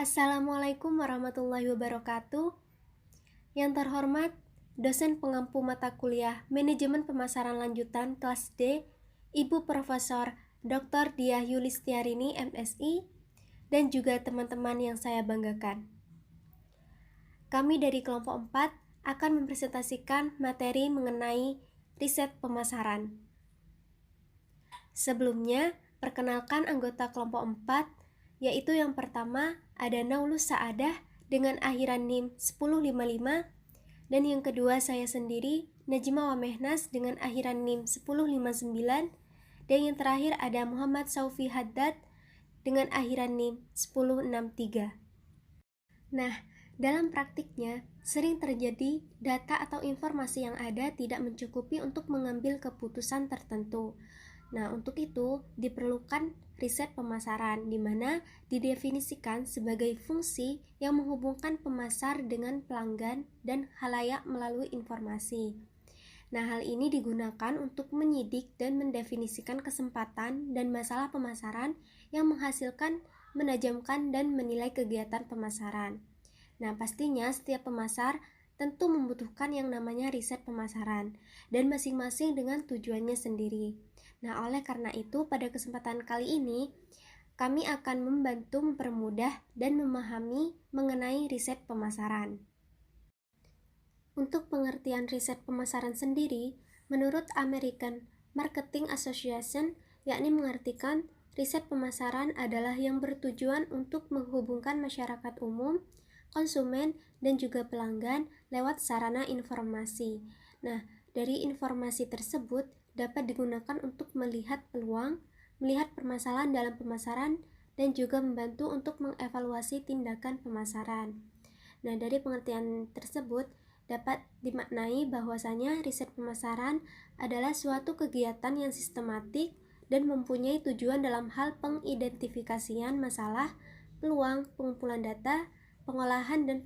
Assalamualaikum warahmatullahi wabarakatuh. Yang terhormat, dosen pengampu mata kuliah Manajemen Pemasaran Lanjutan kelas D, Ibu Profesor Dr. Diah Yulistiarini, MSI, dan juga teman-teman yang saya banggakan. Kami dari kelompok 4 akan mempresentasikan materi mengenai riset pemasaran. Sebelumnya, perkenalkan anggota kelompok 4, yaitu yang pertama ada Naulus Saadah dengan akhiran NIM 1055, dan yang kedua saya sendiri, Najma Wamehnas dengan akhiran NIM 1059, dan yang terakhir ada Muhammad Saufi Haddad dengan akhiran NIM 1063. Nah, dalam praktiknya, sering terjadi data atau informasi yang ada tidak mencukupi untuk mengambil keputusan tertentu. Nah, untuk itu diperlukan riset pemasaran, di mana didefinisikan sebagai fungsi yang menghubungkan pemasar dengan pelanggan dan khalayak melalui informasi. Nah, hal ini digunakan untuk menyidik dan mendefinisikan kesempatan dan masalah pemasaran yang menghasilkan, menajamkan, dan menilai kegiatan pemasaran. Nah, pastinya setiap pemasar tentu membutuhkan yang namanya riset pemasaran, dan masing-masing dengan tujuannya sendiri. Nah, oleh karena itu, pada kesempatan kali ini, kami akan membantu mempermudah dan memahami mengenai riset pemasaran. Untuk pengertian riset pemasaran sendiri, menurut American Marketing Association, yakni mengartikan riset pemasaran adalah yang bertujuan untuk menghubungkan masyarakat umum, konsumen, dan juga pelanggan lewat sarana informasi. Nah, dari informasi tersebut dapat digunakan untuk melihat peluang, melihat permasalahan dalam pemasaran, dan juga membantu untuk mengevaluasi tindakan pemasaran. Nah, dari pengertian tersebut dapat dimaknai bahwasanya riset pemasaran adalah suatu kegiatan yang sistematik dan mempunyai tujuan dalam hal pengidentifikasian masalah, peluang, pengumpulan data, pengolahan dan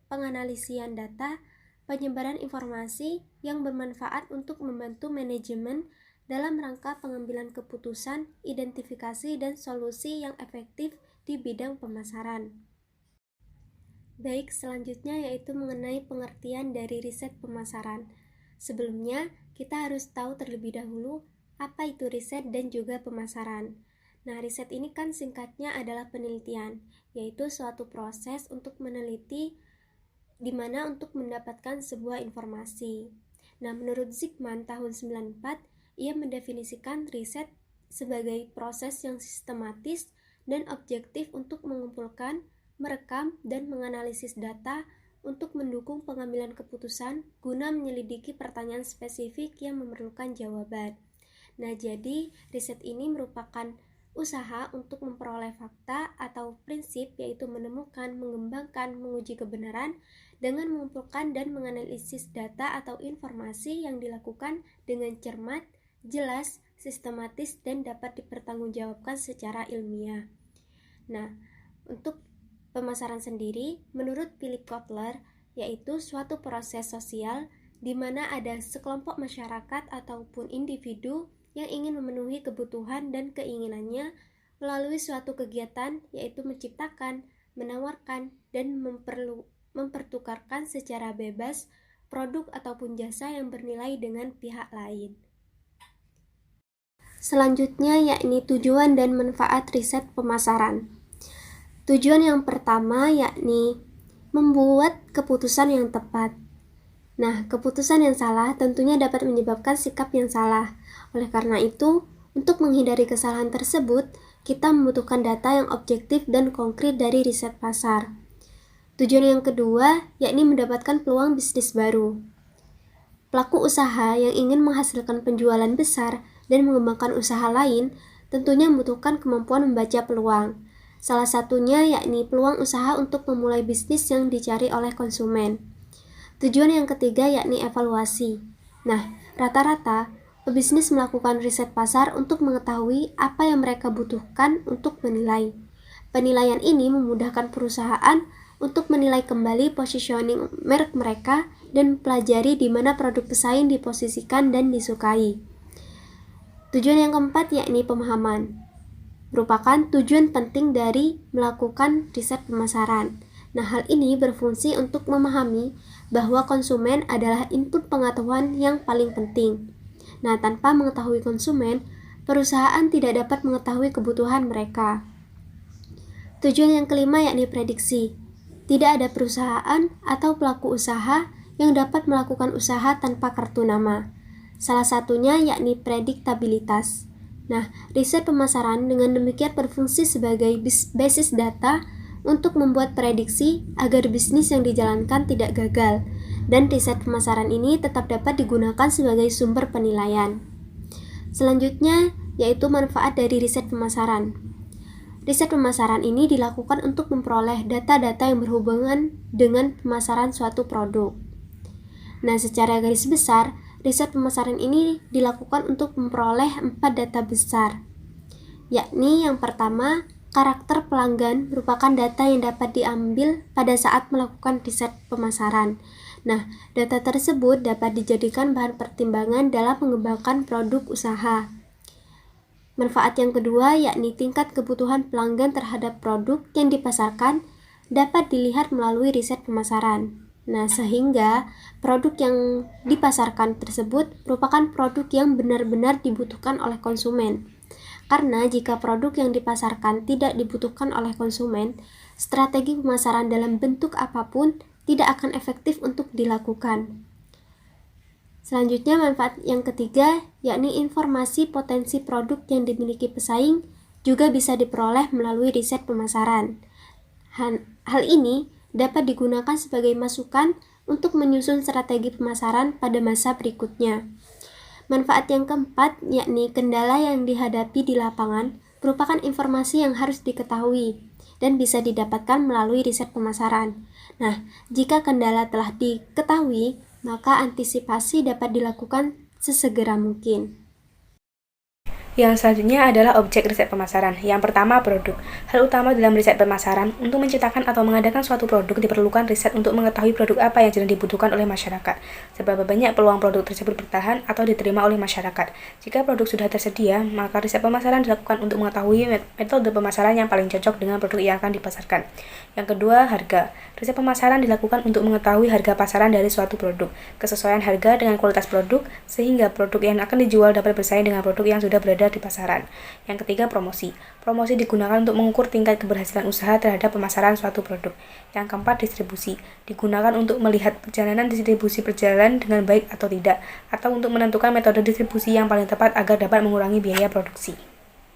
penganalisian data, penyebaran informasi yang bermanfaat untuk membantu manajemen dalam rangka pengambilan keputusan, identifikasi, dan solusi yang efektif di bidang pemasaran. Baik, selanjutnya yaitu mengenai pengertian dari riset pemasaran. Sebelumnya, kita harus tahu terlebih dahulu apa itu riset dan juga pemasaran. Nah, riset ini kan singkatnya adalah penelitian, yaitu suatu proses untuk meneliti di mana untuk mendapatkan sebuah informasi. Nah, menurut Zygmunt tahun 94, ia mendefinisikan riset sebagai proses yang sistematis dan objektif untuk mengumpulkan, merekam, dan menganalisis data untuk mendukung pengambilan keputusan guna menyelidiki pertanyaan spesifik yang memerlukan jawaban. Nah, jadi riset ini merupakan usaha untuk memperoleh fakta atau prinsip, yaitu menemukan, mengembangkan, menguji kebenaran dengan mengumpulkan dan menganalisis data atau informasi yang dilakukan dengan cermat, jelas, sistematis, dan dapat dipertanggungjawabkan secara ilmiah. Nah, untuk pemasaran sendiri, menurut Philip Kotler, yaitu suatu proses sosial di mana ada sekelompok masyarakat ataupun individu yang ingin memenuhi kebutuhan dan keinginannya melalui suatu kegiatan, yaitu menciptakan, menawarkan, dan mempertukarkan secara bebas produk ataupun jasa yang bernilai dengan pihak lain. Selanjutnya yakni tujuan dan manfaat riset pemasaran. Tujuan yang pertama yakni membuat keputusan yang tepat. Nah, keputusan yang salah tentunya dapat menyebabkan sikap yang salah. Oleh karena itu, untuk menghindari kesalahan tersebut, kita membutuhkan data yang objektif dan konkret dari riset pasar. Tujuan yang kedua, yakni mendapatkan peluang bisnis baru. Pelaku usaha yang ingin menghasilkan penjualan besar dan mengembangkan usaha lain, tentunya membutuhkan kemampuan membaca peluang. Salah satunya yakni peluang usaha untuk memulai bisnis yang dicari oleh konsumen. Tujuan yang ketiga yakni evaluasi. Nah, rata-rata pebisnis melakukan riset pasar untuk mengetahui apa yang mereka butuhkan untuk menilai. Penilaian ini memudahkan perusahaan untuk menilai kembali positioning merek mereka dan mempelajari di mana produk pesaing diposisikan dan disukai. Tujuan yang keempat yakni pemahaman. merupakan tujuan penting dari melakukan riset pemasaran. Nah, hal ini berfungsi untuk memahami bahwa konsumen adalah input pengetahuan yang paling penting. Nah, tanpa mengetahui konsumen, perusahaan tidak dapat mengetahui kebutuhan mereka. Tujuan yang kelima yakni prediksi. Tidak ada perusahaan atau pelaku usaha yang dapat melakukan usaha tanpa kartu nama. Salah satunya yakni prediktabilitas. Nah, riset pemasaran dengan demikian berfungsi sebagai basis data untuk membuat prediksi agar bisnis yang dijalankan tidak gagal, dan riset pemasaran ini tetap dapat digunakan sebagai sumber penilaian. Selanjutnya, yaitu manfaat dari riset pemasaran. Riset pemasaran ini dilakukan untuk memperoleh data-data yang berhubungan dengan pemasaran suatu produk. Nah, secara garis besar, riset pemasaran ini dilakukan untuk memperoleh 4 data besar, yakni yang pertama, karakter pelanggan merupakan data yang dapat diambil pada saat melakukan riset pemasaran. Nah, data tersebut dapat dijadikan bahan pertimbangan dalam mengembangkan produk usaha. Manfaat yang kedua yakni tingkat kebutuhan pelanggan terhadap produk yang dipasarkan dapat dilihat melalui riset pemasaran. Nah, sehingga produk yang dipasarkan tersebut merupakan produk yang benar-benar dibutuhkan oleh konsumen. Karena jika produk yang dipasarkan tidak dibutuhkan oleh konsumen, strategi pemasaran dalam bentuk apapun tidak akan efektif untuk dilakukan. Selanjutnya, manfaat yang ketiga yakni informasi potensi produk yang dimiliki pesaing juga bisa diperoleh melalui riset pemasaran. Hal ini dapat digunakan sebagai masukan untuk menyusun strategi pemasaran pada masa berikutnya. Manfaat yang keempat yakni kendala yang dihadapi di lapangan merupakan informasi yang harus diketahui dan bisa didapatkan melalui riset pemasaran. Nah, jika kendala telah diketahui, maka antisipasi dapat dilakukan sesegera mungkin. Yang selanjutnya adalah objek riset pemasaran. Yang pertama, produk. Hal utama dalam riset pemasaran, untuk menciptakan atau mengadakan suatu produk diperlukan riset untuk mengetahui produk apa yang sedang dibutuhkan oleh masyarakat. Seberapa banyak peluang produk tersebut bertahan atau diterima oleh masyarakat. Jika produk sudah tersedia, maka riset pemasaran dilakukan untuk mengetahui metode pemasaran yang paling cocok dengan produk yang akan dipasarkan. Yang kedua, harga. Riset pemasaran dilakukan untuk mengetahui harga pasaran dari suatu produk, kesesuaian harga dengan kualitas produk, sehingga produk yang akan dijual dapat bersaing dengan produk yang sudah berada di pasaran. Yang ketiga, promosi. Promosi digunakan untuk mengukur tingkat keberhasilan usaha terhadap pemasaran suatu produk. Yang keempat, distribusi. Digunakan untuk melihat perjalanan distribusi berjalan dengan baik atau tidak, atau untuk menentukan metode distribusi yang paling tepat agar dapat mengurangi biaya produksi.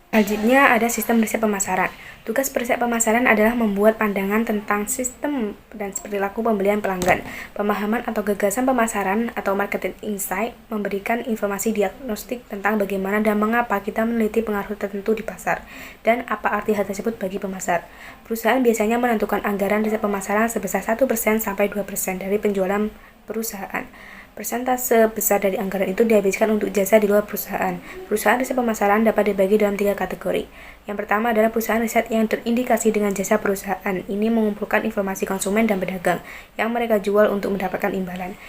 Selanjutnya ada sistem riset pemasaran. Tugas riset pemasaran adalah membuat pandangan tentang sistem dan perilaku pembelian pelanggan, pemahaman atau gagasan pemasaran atau marketing insight, memberikan informasi diagnostik tentang bagaimana dan mengapa kita meneliti pengaruh tertentu di pasar, dan apa arti hal tersebut bagi pemasar. Perusahaan biasanya menentukan anggaran riset pemasaran sebesar 1% sampai 2% dari penjualan perusahaan. Persentase besar dari anggaran itu dihabiskan untuk jasa di luar perusahaan. Perusahaan riset pemasaran dapat dibagi dalam 3 kategori. Yang pertama adalah perusahaan riset yang terindikasi dengan jasa perusahaan. Ini mengumpulkan informasi konsumen dan pedagang yang mereka jual untuk mendapatkan imbalan.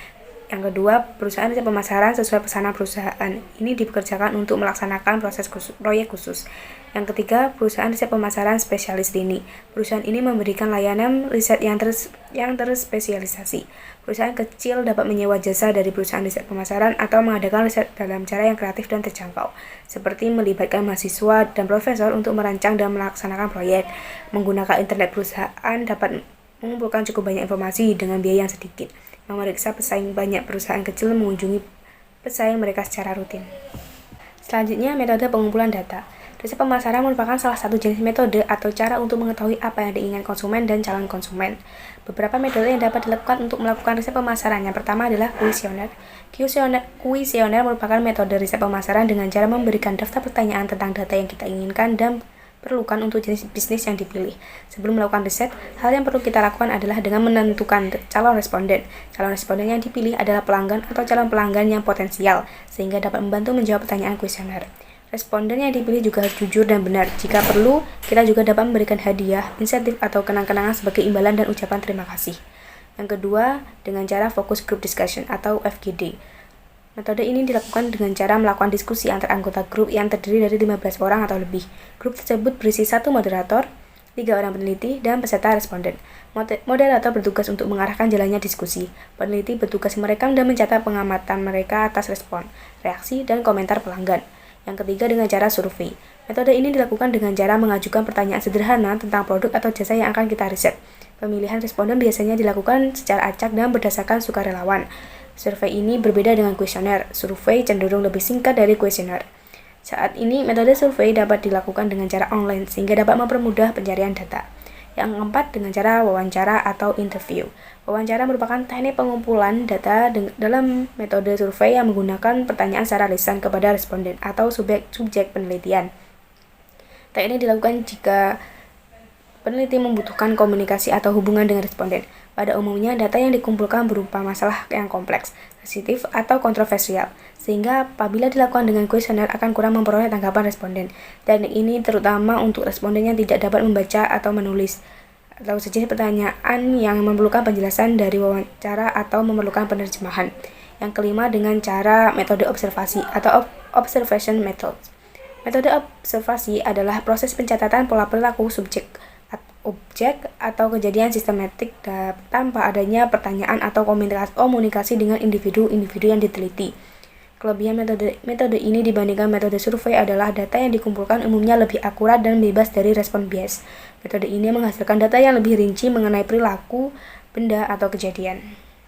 Yang kedua, perusahaan riset pemasaran sesuai pesanan perusahaan. Ini dipekerjakan untuk melaksanakan proyek khusus. Yang ketiga, perusahaan riset pemasaran spesialis dini. Perusahaan ini memberikan layanan riset yang terspesialisasi. Perusahaan kecil dapat menyewa jasa dari perusahaan riset pemasaran atau mengadakan riset dalam cara yang kreatif dan terjangkau, seperti melibatkan mahasiswa dan profesor untuk merancang dan melaksanakan proyek. Menggunakan internet, perusahaan dapat mengumpulkan cukup banyak informasi dengan biaya yang sedikit. Memeriksa pesaing, banyak perusahaan kecil mengunjungi pesaing mereka secara rutin. Selanjutnya, metode pengumpulan data. Riset pemasaran merupakan salah satu jenis metode atau cara untuk mengetahui apa yang diinginkan konsumen dan calon konsumen. Beberapa metode yang dapat dilakukan untuk melakukan riset pemasaran. Yang pertama adalah kuesioner. Kuesioner merupakan metode riset pemasaran dengan cara memberikan daftar pertanyaan tentang data yang kita inginkan dan perlukan untuk jenis bisnis yang dipilih. Sebelum melakukan riset, hal yang perlu kita lakukan adalah dengan menentukan calon responden. Calon responden yang dipilih adalah pelanggan atau calon pelanggan yang potensial, sehingga dapat membantu menjawab pertanyaan kuesioner. Responden yang dipilih juga harus jujur dan benar. Jika perlu, kita juga dapat memberikan hadiah, insentif, atau kenang-kenangan sebagai imbalan dan ucapan terima kasih. Yang kedua, dengan cara focus group discussion atau FGD. Metode ini dilakukan dengan cara melakukan diskusi antar anggota grup yang terdiri dari 15 orang atau lebih. Grup tersebut berisi 1 moderator, 3 orang peneliti, dan peserta responden. Moderator bertugas untuk mengarahkan jalannya diskusi. Peneliti bertugas merekam dan mencatat pengamatan mereka atas respon, reaksi, dan komentar pelanggan. Yang ketiga dengan cara survei. Metode ini dilakukan dengan cara mengajukan pertanyaan sederhana tentang produk atau jasa yang akan kita riset. Pemilihan responden biasanya dilakukan secara acak dan berdasarkan sukarelawan. Survei ini berbeda dengan kuesioner. Survei cenderung lebih singkat dari kuesioner. Saat ini, metode survei dapat dilakukan dengan cara online sehingga dapat mempermudah pencarian data. Yang keempat, dengan cara wawancara atau interview. Wawancara merupakan teknik pengumpulan data dalam metode survei yang menggunakan pertanyaan secara lisan kepada responden atau subjek penelitian. Teknik ini dilakukan jika peneliti membutuhkan komunikasi atau hubungan dengan responden. Pada umumnya, data yang dikumpulkan berupa masalah yang kompleks, sensitif, atau kontroversial, sehingga apabila dilakukan dengan kuesioner akan kurang memperoleh tanggapan responden. Teknik ini terutama untuk responden yang tidak dapat membaca atau menulis, atau sejenis pertanyaan yang memerlukan penjelasan dari wawancara atau memerlukan penerjemahan. Yang kelima dengan cara metode observasi atau observation methods. Metode observasi adalah proses pencatatan pola perilaku subjek, objek, atau kejadian sistematik tanpa adanya pertanyaan atau komunikasi dengan individu-individu yang diteliti. Kelebihan metode ini dibandingkan metode survei adalah data yang dikumpulkan umumnya lebih akurat dan bebas dari respon bias. Metode ini menghasilkan data yang lebih rinci mengenai perilaku, benda, atau kejadian.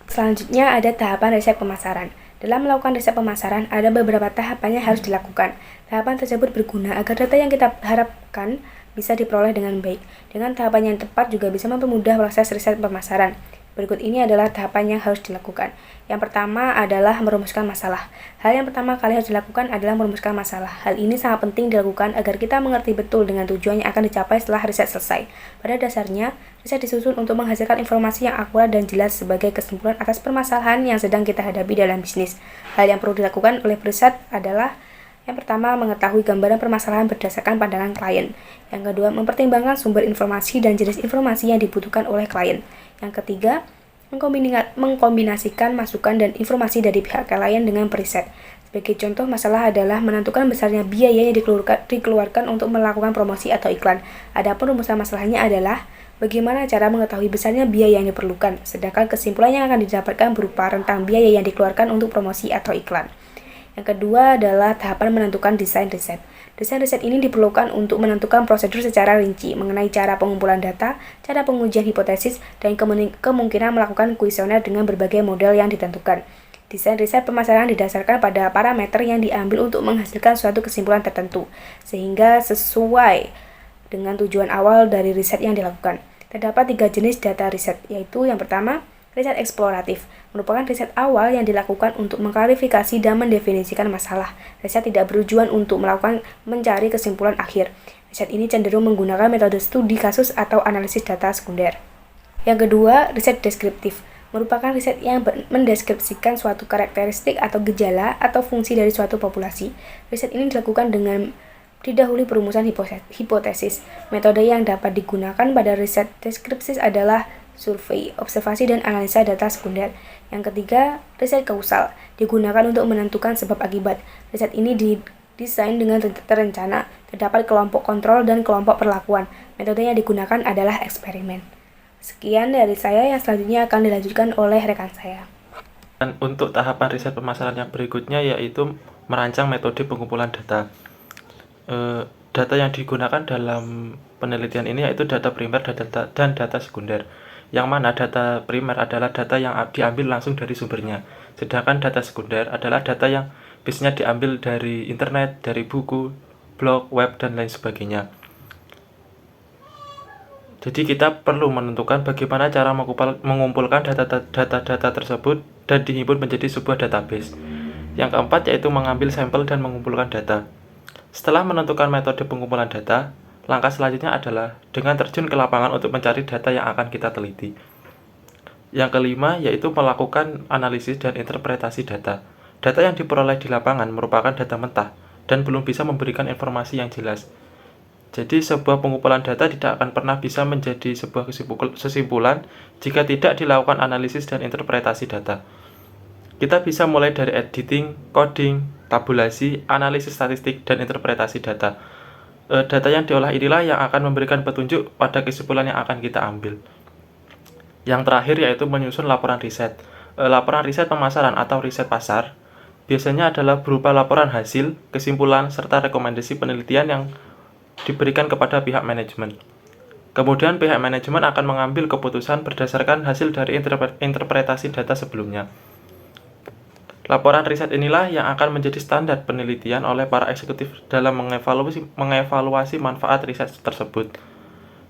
Selanjutnya ada tahapan riset pemasaran. Dalam melakukan riset pemasaran, ada beberapa tahapan yang harus dilakukan. Tahapan tersebut berguna agar data yang kita harapkan bisa diperoleh dengan baik. Dengan tahapan yang tepat juga bisa mempermudah proses riset pemasaran. Berikut ini adalah tahapan yang harus dilakukan. Yang pertama adalah merumuskan masalah. Hal yang pertama kali harus dilakukan adalah merumuskan masalah. Hal ini sangat penting dilakukan agar kita mengerti betul dengan tujuan yang akan dicapai setelah riset selesai. Pada dasarnya, riset disusun untuk menghasilkan informasi yang akurat dan jelas sebagai kesimpulan atas permasalahan yang sedang kita hadapi dalam bisnis. Hal yang perlu dilakukan oleh periset adalah yang pertama, mengetahui gambaran permasalahan berdasarkan pandangan klien. Yang kedua, mempertimbangkan sumber informasi dan jenis informasi yang dibutuhkan oleh klien. Yang ketiga, mengkombinasikan masukan dan informasi dari pihak klien dengan periset. Sebagai contoh masalah adalah menentukan besarnya biaya yang dikeluarkan untuk melakukan promosi atau iklan. Adapun rumusan masalahnya adalah bagaimana cara mengetahui besarnya biaya yang diperlukan, sedangkan kesimpulan yang akan didapatkan berupa rentang biaya yang dikeluarkan untuk promosi atau iklan. Yang kedua adalah tahapan menentukan desain riset. Desain riset ini diperlukan untuk menentukan prosedur secara rinci mengenai cara pengumpulan data, cara pengujian hipotesis, dan kemungkinan melakukan kuesioner dengan berbagai model yang ditentukan. Desain riset pemasaran didasarkan pada parameter yang diambil untuk menghasilkan suatu kesimpulan tertentu, sehingga sesuai dengan tujuan awal dari riset yang dilakukan. Terdapat 3 jenis data riset, yaitu yang pertama, riset eksploratif merupakan riset awal yang dilakukan untuk mengklarifikasi dan mendefinisikan masalah. Riset tidak bertujuan untuk mencari kesimpulan akhir. Riset ini cenderung menggunakan metode studi kasus atau analisis data sekunder. Yang kedua, riset deskriptif merupakan riset yang mendeskripsikan suatu karakteristik atau gejala atau fungsi dari suatu populasi. Riset ini dilakukan dengan didahului perumusan hipotesis. Metode yang dapat digunakan pada riset deskriptif adalah survei, observasi, dan analisa data sekunder. Yang ketiga, riset kausal digunakan untuk menentukan sebab akibat. Riset ini didesain dengan terencana, terdapat kelompok kontrol dan kelompok perlakuan. Metode yang digunakan adalah eksperimen. Sekian dari saya, yang selanjutnya akan dilanjutkan oleh rekan saya. Dan untuk tahapan riset pemasaran yang berikutnya yaitu merancang metode pengumpulan data. Data yang digunakan dalam penelitian ini yaitu data primer dan data sekunder. Yang mana data primer adalah data yang diambil langsung dari sumbernya, sedangkan data sekunder adalah data yang biasanya diambil dari internet, dari buku, blog, web, dan lain sebagainya. Jadi kita perlu menentukan bagaimana cara mengumpulkan data-data tersebut dan dihimpun menjadi sebuah database. Yang keempat yaitu mengambil sampel dan mengumpulkan data. Setelah menentukan metode pengumpulan data, langkah selanjutnya adalah dengan terjun ke lapangan untuk mencari data yang akan kita teliti. Yang kelima yaitu melakukan analisis dan interpretasi data. Data yang diperoleh di lapangan merupakan data mentah dan belum bisa memberikan informasi yang jelas. Jadi sebuah pengumpulan data tidak akan pernah bisa menjadi sebuah kesimpulan jika tidak dilakukan analisis dan interpretasi data. Kita bisa mulai dari editing, coding, tabulasi, analisis statistik, dan interpretasi data. Data yang diolah inilah yang akan memberikan petunjuk pada kesimpulan yang akan kita ambil. Yang terakhir yaitu menyusun laporan riset. Laporan riset pemasaran atau riset pasar biasanya adalah berupa laporan hasil, kesimpulan, serta rekomendasi penelitian yang diberikan kepada pihak manajemen. Kemudian pihak manajemen akan mengambil keputusan berdasarkan hasil dari interpretasi data sebelumnya. Laporan riset inilah yang akan menjadi standar penelitian oleh para eksekutif dalam mengevaluasi manfaat riset tersebut.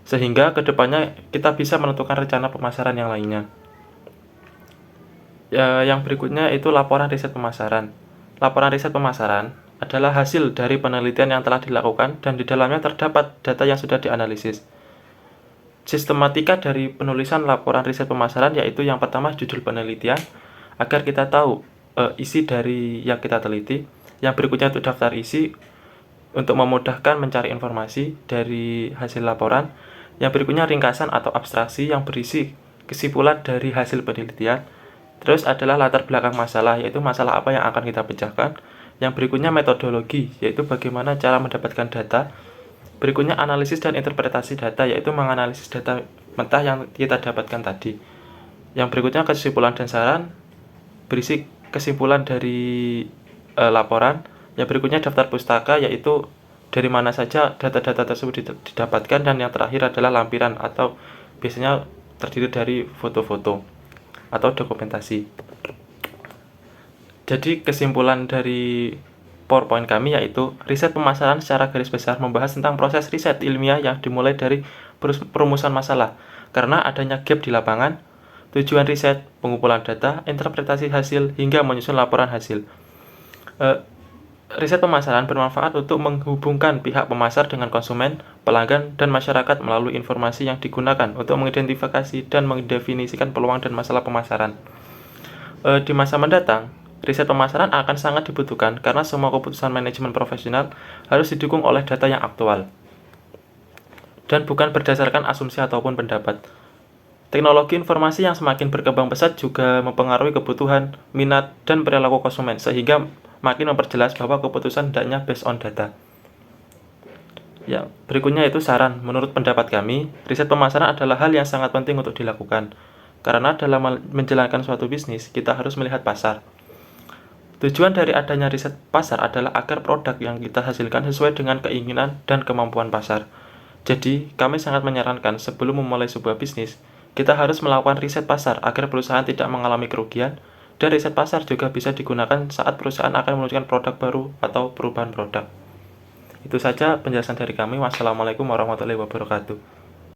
Sehingga kedepannya kita bisa menentukan rencana pemasaran yang lainnya. Yang berikutnya itu laporan riset pemasaran. Laporan riset pemasaran adalah hasil dari penelitian yang telah dilakukan dan di dalamnya terdapat data yang sudah dianalisis. Sistematika dari penulisan laporan riset pemasaran yaitu yang pertama judul penelitian agar kita tahu isi dari yang kita teliti. Yang berikutnya itu daftar isi untuk memudahkan mencari informasi dari hasil laporan. Yang berikutnya ringkasan atau abstraksi yang berisi kesimpulan dari hasil penelitian. Terus adalah latar belakang masalah, yaitu masalah apa yang akan kita pecahkan. Yang berikutnya metodologi, yaitu bagaimana cara mendapatkan data. Berikutnya analisis dan interpretasi data, yaitu menganalisis data mentah yang kita dapatkan tadi. Yang berikutnya kesimpulan dan saran, berisi kesimpulan dari laporan. Yang berikutnya daftar pustaka, yaitu dari mana saja data-data tersebut didapatkan. Dan yang terakhir adalah lampiran atau biasanya terdiri dari foto-foto atau dokumentasi. Jadi kesimpulan dari PowerPoint kami yaitu riset pemasaran secara garis besar membahas tentang proses riset ilmiah yang dimulai dari perumusan masalah karena adanya gap di lapangan, tujuan riset, pengumpulan data, interpretasi hasil, hingga menyusun laporan hasil. Riset pemasaran bermanfaat untuk menghubungkan pihak pemasar dengan konsumen, pelanggan, dan masyarakat melalui informasi yang digunakan untuk mengidentifikasi dan mendefinisikan peluang dan masalah pemasaran. Di masa mendatang, riset pemasaran akan sangat dibutuhkan karena semua keputusan manajemen profesional harus didukung oleh data yang aktual dan bukan berdasarkan asumsi ataupun pendapat. Teknologi informasi yang semakin berkembang pesat juga mempengaruhi kebutuhan, minat, dan perilaku konsumen sehingga makin memperjelas bahwa keputusan hendaknya based on data. Ya, berikutnya itu saran. Menurut pendapat kami, riset pemasaran adalah hal yang sangat penting untuk dilakukan. Karena dalam menjalankan suatu bisnis, kita harus melihat pasar. Tujuan dari adanya riset pasar adalah agar produk yang kita hasilkan sesuai dengan keinginan dan kemampuan pasar. Jadi, kami sangat menyarankan sebelum memulai sebuah bisnis, kita harus melakukan riset pasar agar perusahaan tidak mengalami kerugian. Dan riset pasar juga bisa digunakan saat perusahaan akan meluncurkan produk baru atau perubahan produk. Itu saja penjelasan dari kami. Wassalamualaikum warahmatullahi wabarakatuh.